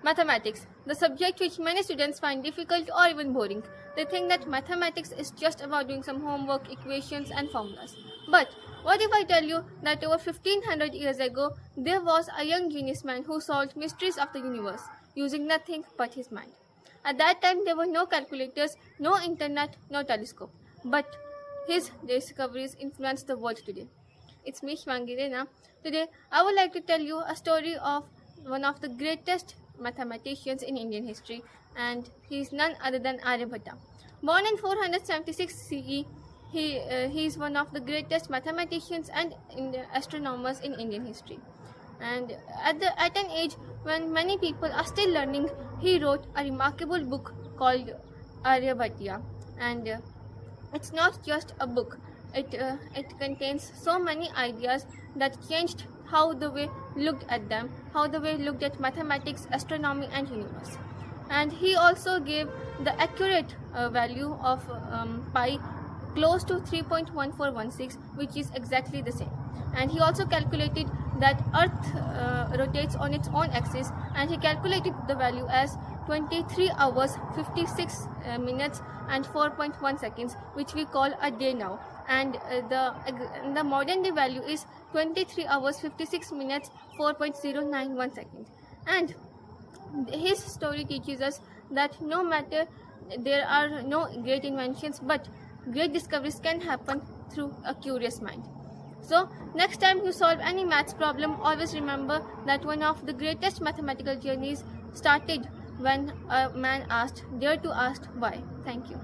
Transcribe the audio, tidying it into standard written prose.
Mathematics, the subject which many students find difficult or even boring. They think that mathematics is just about doing some homework, equations and formulas. But what if I tell you that over 1500 years ago, there was a young genius man who solved mysteries of the universe using nothing but his mind. At that time, there were no calculators, no internet, no telescope. But his discoveries influence the world today. It's me, Shwangi Rena. Today, I would like to tell you a story of one of the greatest mathematicians in Indian history, and he is none other than Aryabhatta. Born in 476 CE, he is one of the greatest mathematicians and astronomers in Indian history. And at an age when many people are still learning, he wrote a remarkable book called Aryabhatiya. And it's not just a book. It contains so many ideas that changed how the way looked at them, how the way looked at mathematics, astronomy and universe. And he also gave the accurate value of pi close to 3.1416, which is exactly the same. And he also calculated that Earth rotates on its own axis, and he calculated the value as 23 hours 56 minutes and 4.1 seconds, which we call a day now. And the modern day value is 23 hours 56 minutes 4.091 seconds. And his story teaches us that no matter there are no great inventions, but great discoveries can happen through a curious mind. So next time you solve any maths problem, always remember that one of the greatest mathematical journeys started when a man dared to ask why. Thank you.